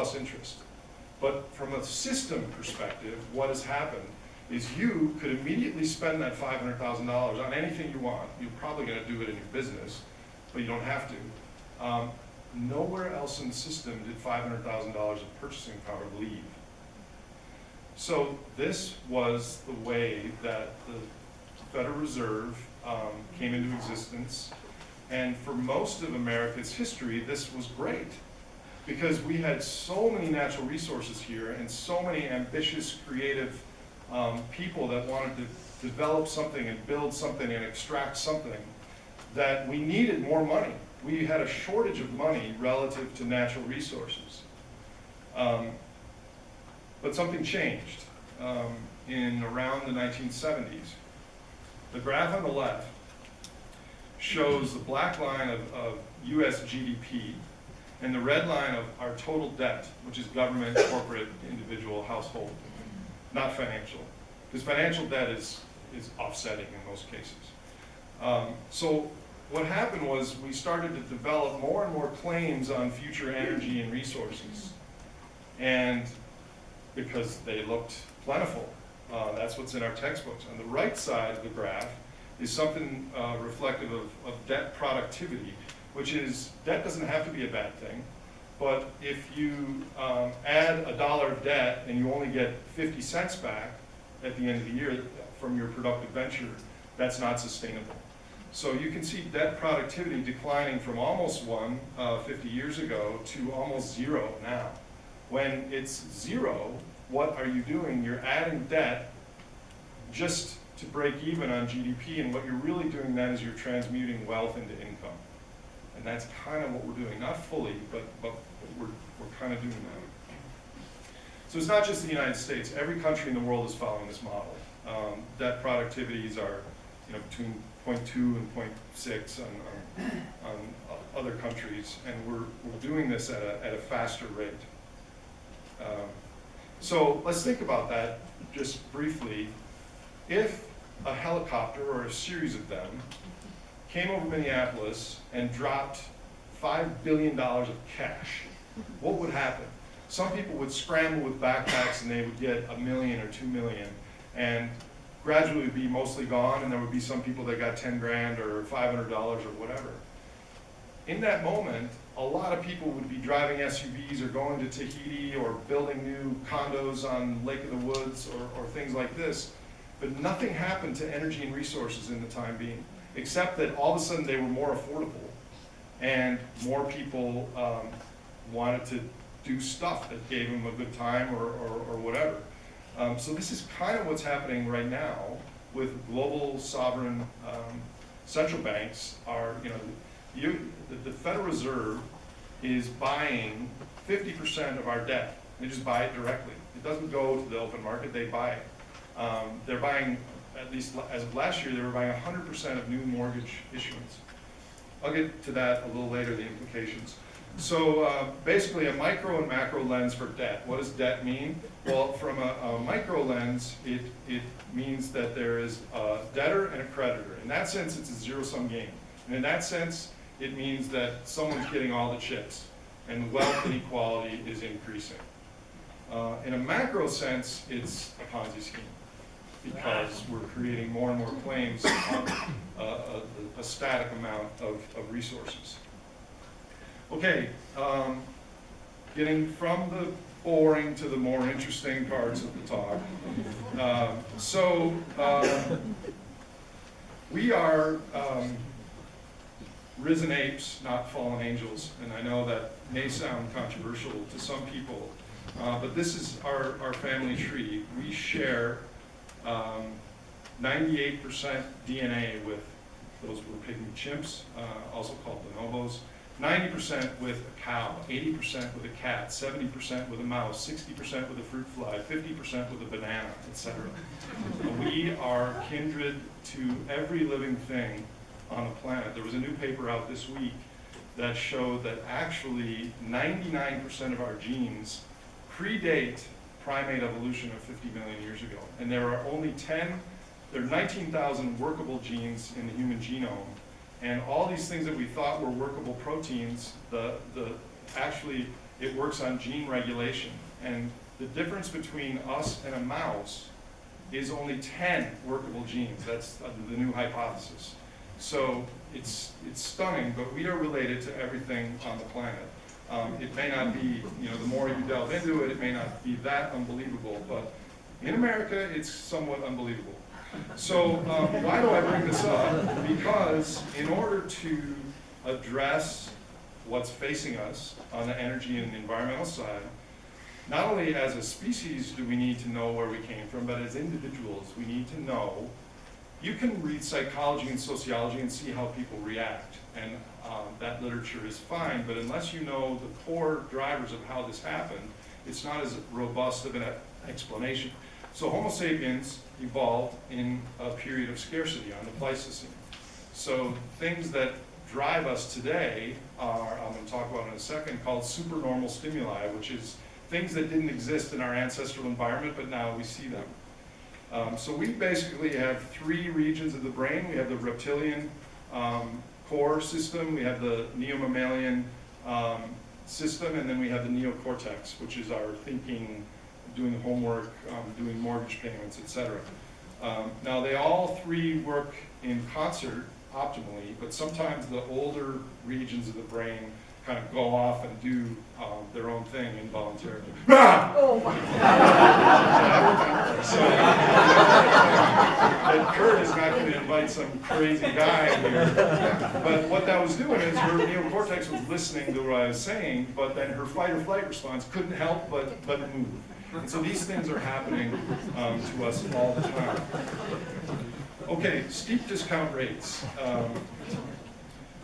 plus interest. But from a system perspective, what has happened is you could immediately spend that $500,000 on anything you want. You're probably going to do it in your business, but you don't have to. Nowhere else in the system did $500,000 of purchasing power leave. So this was the way that the Federal Reserve came into existence. And for most of America's history, this was great, because we had so many natural resources here and so many ambitious, creative people that wanted to develop something and build something and extract something, that we needed more money. We had a shortage of money relative to natural resources. But something changed in around the 1970s. The graph on the left shows the black line of US GDP and the red line of our total debt, which is government, corporate, individual, household, not financial. Because financial debt is offsetting in most cases. So what happened was we started to develop more and more claims on future energy and resources. And because they looked plentiful. That's what's in our textbooks. On the right side of the graph is something reflective of debt productivity, which is, debt doesn't have to be a bad thing, but if you add $1 of debt and you only get 50 cents back at the end of the year from your productive venture, that's not sustainable. So you can see debt productivity declining from almost 1 50 years ago to almost 0 now. When it's 0, what are you doing? You're adding debt just to break even on GDP, and what you're really doing then is you're transmuting wealth into income. And that's kind of what we're doing. Not fully, but we're kind of doing that. So it's not just the United States. Every country in the world is following this model. Debt productivities are between 0.2 and 0.6 on other countries, and we're doing this at a faster rate. So let's think about that just briefly. If a helicopter or a series of them came over Minneapolis and dropped $5 billion of cash, what would happen? Some people would scramble with backpacks and they would get $1 million or $2 million, and gradually it would be mostly gone, and there would be some people that got 10 grand or $500 or whatever. In that moment, a lot of people would be driving SUVs or going to Tahiti or building new condos on Lake of the Woods or things like this. But nothing happened to energy and resources in the time being, except that all of a sudden they were more affordable and more people wanted to do stuff that gave them a good time or whatever. So this is kind of what's happening right now with global sovereign central banks. The Federal Reserve is buying 50% of our debt. They just buy it directly. It doesn't go to the open market, they buy it. They're buying, at least as of last year, they were buying 100% of new mortgage issuance. I'll get to that a little later, the implications. So basically a micro and macro lens for debt. What does debt mean? Well, from a micro lens, it means that there is a debtor and a creditor. In that sense, it's a zero-sum game. And in that sense, it means that someone's getting all the chips and wealth inequality is increasing. In a macro sense, it's a Ponzi scheme because we're creating more and more claims on a static amount of resources. Okay, getting from the boring to the more interesting parts of the talk. We are risen apes, not fallen angels, and I know that may sound controversial to some people, but this is our family tree. We share 98% DNA with those were pygmy chimps, also called bonobos, 90% with a cow, 80% with a cat, 70% with a mouse, 60% with a fruit fly, 50% with a banana, etc. We are kindred to every living thing on the planet. There was a new paper out this week that showed that actually 99% of our genes predate primate evolution of 50 million years ago. And there are only 19,000 workable genes in the human genome. And all these things that we thought were workable proteins, actually it works on gene regulation. And the difference between us and a mouse is only 10 workable genes. That's the new hypothesis. So it's stunning, but we are related to everything on the planet. It may not be, the more you delve into it, it may not be that unbelievable, but in America, it's somewhat unbelievable. So why do I bring this up? Because in order to address what's facing us on the energy and the environmental side, not only as a species do we need to know where we came from, but as individuals, we need to know. You can read psychology and sociology and see how people react, and that literature is fine, but unless you know the core drivers of how this happened, it's not as robust of an explanation. So Homo sapiens evolved in a period of scarcity on the Pleistocene. So things that drive us today are, I'm going to talk about in a second, called supernormal stimuli, which is things that didn't exist in our ancestral environment, but now we see them. So we basically have three regions of the brain. We have the reptilian core system, we have the neomammalian system, and then we have the neocortex, which is our thinking, doing homework, doing mortgage payments, etc. Now they all three work in concert optimally, but sometimes the older regions of the brain kind of go off and do their own thing involuntarily. Oh my So, and Kurt is not going to invite some crazy guy in here. But what that was doing is her neocortex was listening to what I was saying, but then her fight or flight response couldn't help but move. And so these things are happening to us all the time. Okay, steep discount rates.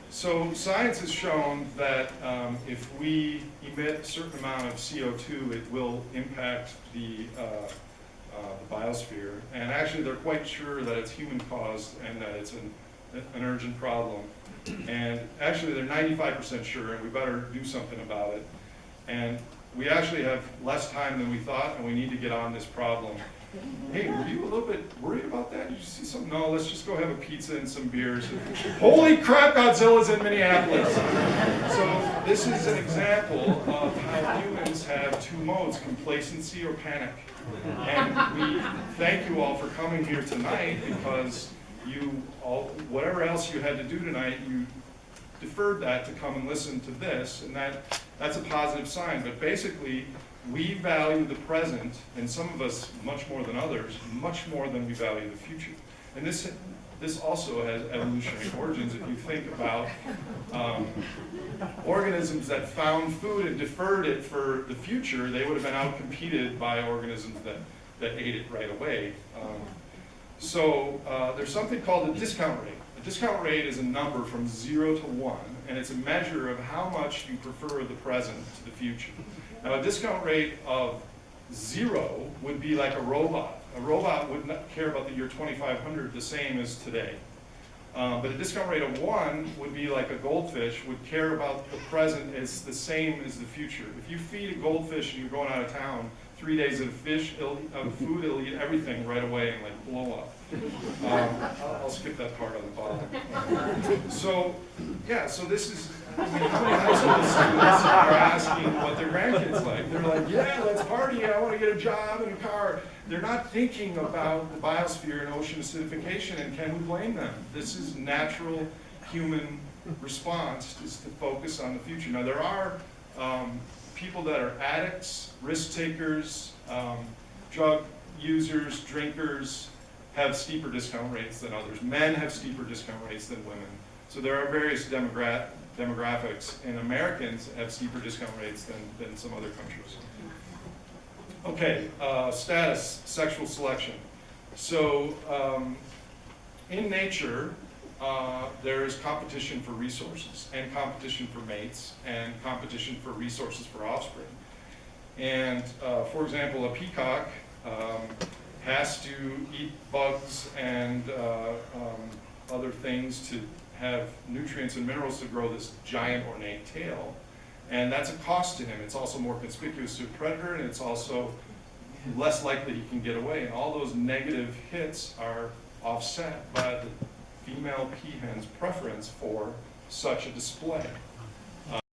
So science has shown that if we emit a certain amount of CO2, it will impact the biosphere. And actually, they're quite sure that it's human-caused and that it's an urgent problem. And actually, they're 95% sure, and we better do something about it. And we actually have less time than we thought, and we need to get on this problem. Hey, were you a little bit worried about that? Did you see something? No, let's just go have a pizza and some beers. Holy crap, Godzilla's in Minneapolis. So this is an example of how humans have two modes, complacency or panic. And we thank you all for coming here tonight because whatever else you had to do tonight, you deferred that to come and listen to this, and that's a positive sign. But basically, we value the present, and some of us much more than others, much more than we value the future. And this also has evolutionary origins. If you think about organisms that found food and deferred it for the future, they would have been outcompeted by organisms that ate it right away. So there's something called a discount rate. A discount rate is a number from 0 to 1, and it's a measure of how much you prefer the present to the future. Now, a discount rate of 0 would be like a robot. A robot would not care about the year 2500 the same as today. But a discount rate of 1 would be like a goldfish, would care about the present as the same as the future. If you feed a goldfish and you're going out of town, 3 days of food, it'll eat everything right away and like blow up. I'll skip that part on the bottom. So, yeah, so this is, I mean, how many high school students are asking what their grandkids like? They're like, yeah, let's party, I want to get a job and a car. They're not thinking about the biosphere and ocean acidification, and can we blame them? This is natural human response, is to focus on the future. Now, there are people that are addicts, risk takers, drug users, drinkers, have steeper discount rates than others. Men have steeper discount rates than women. So there are various demographics, and Americans have steeper discount rates than some other countries. Okay, status, sexual selection. So in nature, there is competition for resources, and competition for mates, and competition for resources for offspring. And for example, a peacock has to eat bugs and other things to have nutrients and minerals to grow this giant ornate tail. And that's a cost to him. It's also more conspicuous to a predator, and it's also less likely he can get away. And all those negative hits are offset by the female peahen's preference for such a display.